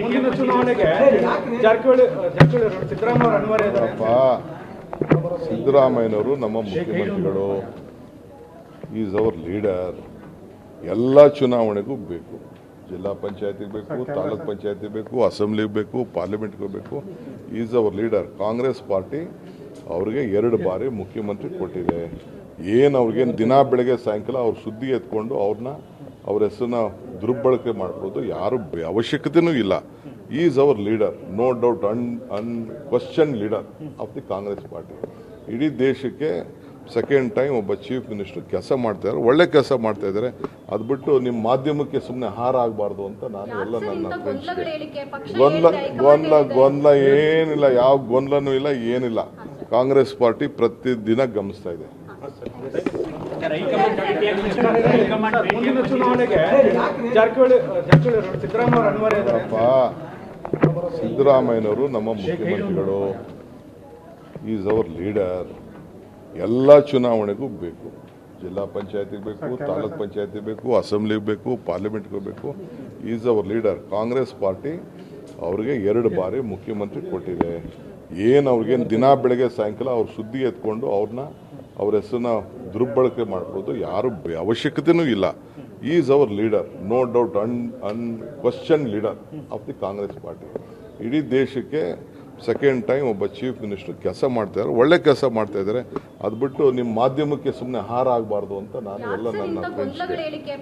ಮುಂದಿನ ಚುನಾವಣೆಗೆ ಜಾರಕಿಹೊಳಿ ಸಿದ್ದರಾಮಯ್ಯ ಅನಿವಾರ್ಯ ಇದ್ದಾರೆ. ಸಿದ್ದರಾಮಯ್ಯನವರು ನಮ್ಮ ಮುಖ್ಯಮಂತ್ರಿಗಳು, ಈಸ್ ಅವರ್ ಲೀಡರ್. ಎಲ್ಲ ಚುನಾವಣೆಗೂ ಬೇಕು. ಜಿಲ್ಲಾ ಪಂಚಾಯತಿಗೆ ಬೇಕು, ತಾಲೂಕ್ ಪಂಚಾಯತಿ ಬೇಕು, ಅಸೆಂಬ್ಲಿಗೆ ಬೇಕು, ಪಾರ್ಲಿಮೆಂಟ್ಗೆ ಬೇಕು. Is our leader. Congress party ಅವ್ರಿಗೆ 2 ಬಾರಿ ಮುಖ್ಯಮಂತ್ರಿ ಕೊಟ್ಟಿದೆ. ಏನು ಅವ್ರಿಗೇನು ದಿನ ಬೆಳಗ್ಗೆ ಸಾಯಂಕಾಲ ಅವ್ರ ಸುದ್ದಿ ಎತ್ಕೊಂಡು ಅವ್ರ ಹೆಸರನ್ನ ದುರ್ಬಳಕೆ ಮಾಡ್ಕೊಳ್ಳೋದು ಯಾರು ಅವಶ್ಯಕತೆನೂ ಇಲ್ಲ. Is our leader, no doubt, unquestioned leader of the Congress party. ಇಡೀ ದೇಶಕ್ಕೆ ಸೆಕೆಂಡ್ ಟೈಮ್ ಒಬ್ಬ ಚೀಫ್ ಮಿನಿಸ್ಟರ್ ಕೆಲಸ ಮಾಡ್ತಾ ಇದ್ದಾರೆ, ಒಳ್ಳೆ ಕೆಲಸ ಮಾಡ್ತಾ ಇದ್ದಾರೆ. ಅದು ಬಿಟ್ಟು ನಿಮ್ಮ ಮಾಧ್ಯಮಕ್ಕೆ ಸುಮ್ಮನೆ ಹಾರ ಆಗಬಾರ್ದು ಅಂತ ನಾನು ಎಲ್ಲ ನನ್ನ ಫ್ರೆಂಡ್ಸ್ಗೆ ಗೊಂದಲ ಏನಿಲ್ಲ, ಯಾವ ಗೊಂದಲನೂ ಇಲ್ಲ, ಏನಿಲ್ಲ. ಕಾಂಗ್ರೆಸ್ ಪಾರ್ಟಿ ಪ್ರತಿದಿನ ಗಮನಿಸ್ತಾ ಇದೆ. ಮುಂದಿನ ಚುನಾವಣೆಗೆ ಜಾರಕಿಹೊಳಿ ಸಿದ್ದರಾಮಯ್ಯ ಅನಿವಾರ್ಯ ಇದ್ದಾರೆ. ಸಿದ್ದರಾಮಯ್ಯನವರು ನಮ್ಮ ಮುಖ್ಯಮಂತ್ರಿಗಳು, ಈಸ್ ಅವರ್ ಲೀಡರ್. ಎಲ್ಲ ಚುನಾವಣೆಗೂ ಬೇಕು. ಜಿಲ್ಲಾ ಪಂಚಾಯತಿಗೆ ಬೇಕು, ತಾಲೂಕ್ ಪಂಚಾಯತಿ ಬೇಕು, ಅಸೆಂಬ್ಲಿಗೆ ಬೇಕು, ಪಾರ್ಲಿಮೆಂಟ್ಗೆ ಬೇಕು. Is our leader. Congress party ಅವ್ರಿಗೆ 2 ಬಾರಿ ಮುಖ್ಯಮಂತ್ರಿ ಕೊಟ್ಟಿದೆ. ಏನು ಅವ್ರಿಗೇನು ದಿನ ಬೆಳಗ್ಗೆ ಸಾಯಂಕಾಲ ಅವ್ರ ಸುದ್ದಿ ಎತ್ಕೊಂಡು ಅವ್ರ ಹೆಸರನ್ನ ದುರ್ಬಳಕೆ ಮಾಡ್ಕೊಳ್ಳೋದು ಯಾರು ಅವಶ್ಯಕತೆನೂ ಇಲ್ಲ. Is our leader, no doubt, unquestioned leader of the Congress party. ಇಡೀ ದೇಶಕ್ಕೆ ಸೆಕೆಂಡ್ ಟೈಮ್ ಒಬ್ಬ ಚೀಫ್ ಮಿನಿಸ್ಟರ್ ಕೆಲಸ ಮಾಡ್ತಾ ಇದ್ದಾರೆ, ಒಳ್ಳೆ ಕೆಲಸ ಮಾಡ್ತಾ ಇದ್ದಾರೆ. ಅದು ಬಿಟ್ಟು ನಿಮ್ಮ ಮಾಧ್ಯಮಕ್ಕೆ ಸುಮ್ಮನೆ ಹಾರ ಆಗಬಾರ್ದು ಅಂತ ನಾನು ಎಲ್ಲ ನನ್ನ ಫ್ರೆಂಡ್ಸ್ಗೆ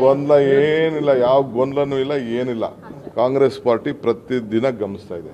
ಗೊಂದಲ ಏನಿಲ್ಲ, ಯಾವ ಗೊಂದಲನೂ ಇಲ್ಲ, ಏನಿಲ್ಲ. ಕಾಂಗ್ರೆಸ್ ಪಾರ್ಟಿ ಪ್ರತಿದಿನ ಗಮನಿಸ್ತಾ ಇದೆ.